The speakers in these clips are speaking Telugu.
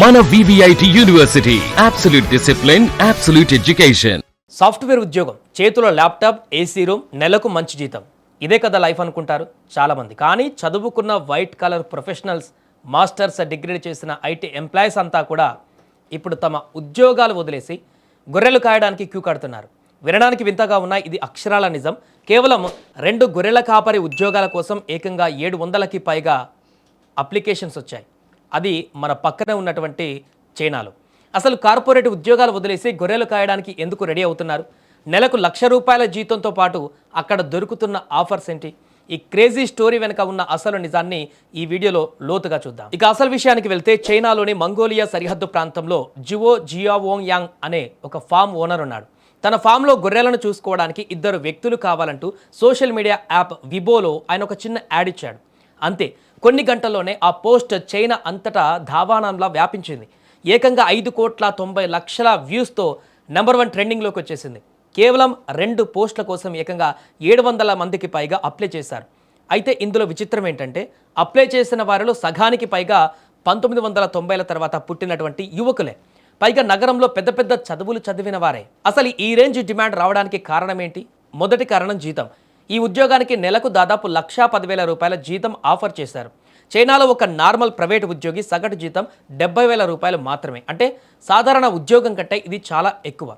మన VVIT university absolute discipline, absolute education. Software ఉద్యోగం, చేతిలో ల్యాప్టాప్, ఏసీ రూమ్, నెలకు మంచి జీతం, ఇదే కదా లైఫ్ అనుకుంటారు చాలామంది. కానీ చదువుకున్న white colour professionals, masters degree చేసిన ఐటీ ఎంప్లాయీస్ అంతా కూడా ఇప్పుడు తమ ఉద్యోగాలు వదిలేసి గొర్రెలు కాయడానికి క్యూ కడుతున్నారు. వినడానికి వింతగా ఉన్న ఇది అక్షరాల నిజం. కేవలం 2 గొర్రెల కాపరి ఉద్యోగాల కోసం ఏకంగా 700కి పైగా అప్లికేషన్స్ వచ్చాయి. అది మన పక్కనే ఉన్నటువంటి చైనాలో. అసలు కార్పొరేట్ ఉద్యోగాలు వదిలేసి గొర్రెలు కాయడానికి ఎందుకు రెడీ అవుతున్నారు? నెలకు ₹1,00,000 జీతంతో పాటు అక్కడ దొరుకుతున్న ఆఫర్స్ ఏంటి? ఈ క్రేజీ స్టోరీ వెనుక ఉన్న అసలు నిజాన్ని ఈ వీడియోలో లోతుగా చూద్దాం. ఇక అసలు విషయానికి వెళ్తే, చైనాలోని మంగోలియా సరిహద్దు ప్రాంతంలో జివో జియావోంగ్ యాంగ్ అనే ఒక ఫామ్ ఓనర్ ఉన్నాడు. తన ఫామ్లో గొర్రెలను చూసుకోవడానికి 2 వ్యక్తులు కావాలంటూ సోషల్ మీడియా యాప్ విబోలో ఆయన ఒక చిన్న యాడ్ ఇచ్చాడు. అంతే, కొన్ని గంటల్లోనే ఆ పోస్ట్ చైనా అంతటా ధావానంలా వ్యాపించింది. ఏకంగా 5,90,00,000 వ్యూస్తో నెంబర్ 1 ట్రెండింగ్లోకి వచ్చేసింది. కేవలం 2 పోస్టుల కోసం ఏకంగా 700 మందికి పైగా అప్లై చేశారు. అయితే ఇందులో విచిత్రం ఏంటంటే, అప్లై చేసిన వారిలో సగానికి పైగా 1990ల తర్వాత పుట్టినటువంటి యువకులే. పైగా నగరంలో పెద్ద పెద్ద చదువులు చదివిన వారే. అసలు ఈ రేంజ్ డిమాండ్ రావడానికి కారణం ఏంటి? మొదటి కారణం జీతం. ఈ ఉద్యోగానికి నెలకు దాదాపు ₹1,10,000 జీతం ఆఫర్ చేశారు. చైనాలో ఒక నార్మల్ ప్రైవేట్ ఉద్యోగి సగటు జీతం ₹70,000 మాత్రమే. అంటే సాధారణ ఉద్యోగం కంటే ఇది చాలా ఎక్కువ.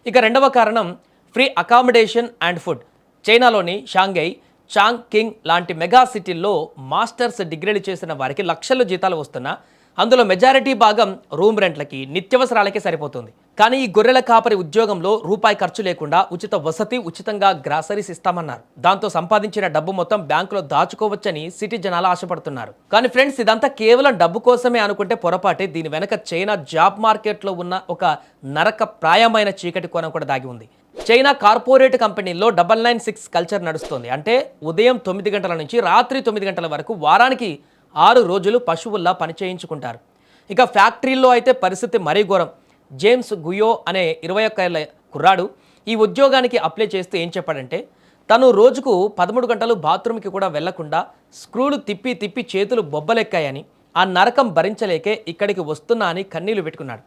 ఇక రెండవ కారణం ఫ్రీ అకామిడేషన్ అండ్ ఫుడ్. చైనాలోని షాంఘై, చాంగ్కింగ్ లాంటి మెగా సిటీల్లో మాస్టర్స్ డిగ్రీలు చేసిన వారికి లక్షల జీతాలు వస్తున్నా అందులో మెజారిటీ భాగం రూమ్ రెంట్లకి, నిత్యవసరాలకే సరిపోతుంది. కానీ ఈ గొర్రెల కాపరి ఉద్యోగంలో రూపాయి ఖర్చు లేకుండా ఉచిత వసతి, ఉచితంగా గ్రాసరీస్ ఇస్తామన్నారు. దాంతో సంపాదించిన డబ్బు మొత్తం బ్యాంకులో దాచుకోవచ్చని సిటీ జనాలు ఆశపడుతున్నారు. కానీ ఫ్రెండ్స్, ఇదంతా కేవలం డబ్బు కోసమే అనుకుంటే పొరపాటే. దీని వెనక చైనా జాబ్ మార్కెట్లో ఉన్న ఒక నరక ప్రాయమైన చీకటి కోణం కూడా దాగి ఉంది. చైనా కార్పొరేట్ కంపెనీల్లో 996 కల్చర్ నడుస్తుంది. అంటే ఉదయం 9 గంటల నుంచి రాత్రి 9 గంటల వరకు వారానికి 6 రోజులు పశువుల్లా పనిచేయించుకుంటారు. ఇక ఫ్యాక్టరీల్లో అయితే పరిస్థితి మరీ ఘోరం. జేమ్స్ గుయో అనే 21 ఏళ్ల కుర్రాడు ఈ ఉద్యోగానికి అప్లై చేస్తూ ఏం చెప్పాడంటే, తను రోజుకు 13 గంటలు బాత్రూమ్కి కూడా వెళ్లకుండా స్క్రూలు తిప్పి తిప్పి చేతులు బొబ్బలెక్కాయని, ఆ నరకం భరించలేకే ఇక్కడికి వస్తున్నా అని కన్నీళ్లు పెట్టుకున్నాడు.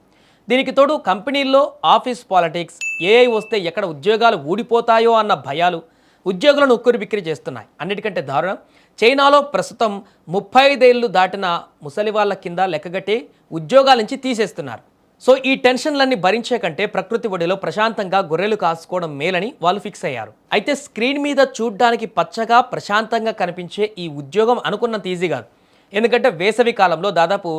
దీనికి తోడు కంపెనీల్లో ఆఫీస్ పాలిటిక్స్, ఏఐ వస్తే ఎక్కడ ఉద్యోగాలు ఊడిపోతాయో అన్న భయాలు ఉద్యోగులను ఉక్కిరి బిక్కిరి చేస్తున్నాయి. అన్నిటికంటే దారుణం, చైనాలో ప్రస్తుతం 35 ఏళ్లు దాటిన ముసలి వాళ్ళ కింద లెక్కగట్టి ఉద్యోగాల నుంచి తీసేస్తున్నారు. సో ఈ టెన్షన్లన్నీ భరించే కంటే ప్రకృతి ఒడిలో ప్రశాంతంగా గొర్రెలు కాసుకోవడం మేలని వాళ్ళు ఫిక్స్ అయ్యారు. అయితే స్క్రీన్ మీద చూడ్డానికి పచ్చగా ప్రశాంతంగా కనిపించే ఈ ఉద్యోగం అనుకున్నంత ఈజీ కాదు. ఎందుకంటే వేసవి కాలంలో దాదాపు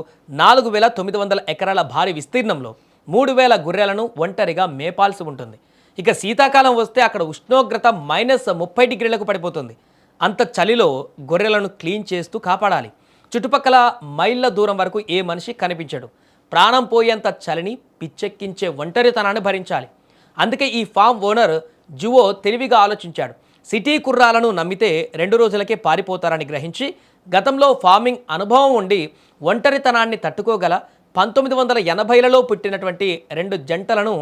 4,900 ఎకరాల భారీ విస్తీర్ణంలో 3,000 గొర్రెలను ఒంటరిగా మేపాల్సి ఉంటుంది. ఇక శీతాకాలం వస్తే అక్కడ ఉష్ణోగ్రత -30 డిగ్రీలకు పడిపోతుంది. అంత చలిలో గొర్రెలను క్లీన్ చేస్తూ కాపాడాలి. చుట్టుపక్కల మైళ్ళ దూరం వరకు ఏ మనిషి కనిపించడు. ప్రాణం పోయేంత చలిని, పిచ్చెక్కించే ఒంటరితనాన్ని భరించాలి. అందుకే ఈ ఫామ్ ఓనర్ జువో తెలివిగా ఆలోచించాడు. సిటీ కుర్రాలను నమ్మితే 2 రోజులకే పారిపోతారని గ్రహించి, గతంలో ఫార్మింగ్ అనుభవం ఉండి ఒంటరితనాన్ని తట్టుకోగల 1980లలో పుట్టినటువంటి 2 జంటలను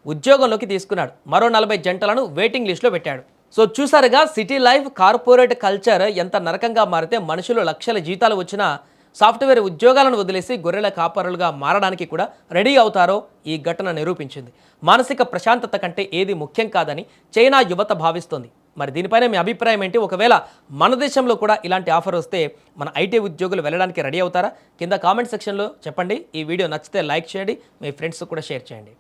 ఉద్యోగంలోకి తీసుకున్నాడు. మరో 40 జంటలను వెయిటింగ్ లిస్టులో పెట్టాడు. సో చూసారుగా, సిటీ లైఫ్, కార్పొరేట్ కల్చర్ ఎంత నరకంగా మారితే మనుషులు లక్షల జీతాలు వచ్చినా సాఫ్ట్వేర్ ఉద్యోగాలను వదిలేసి గొర్రెల కాపరులుగా మారడానికి కూడా రెడీ అవుతారో ఈ ఘటన నిరూపించింది. మానసిక ప్రశాంతత కంటే ఏది ముఖ్యం కాదని చైనా యువత భావిస్తోంది. మరి దీనిపైన మీ అభిప్రాయం ఏంటి? ఒకవేళ మన దేశంలో కూడా ఇలాంటి ఆఫర్ వస్తే మన ఐటీ ఉద్యోగులు వెళ్ళడానికి రెడీ అవుతారా? కింద కామెంట్ సెక్షన్లో చెప్పండి. ఈ వీడియో నచ్చితే లైక్ చేయండి, మీ ఫ్రెండ్స్ కూడా షేర్ చేయండి.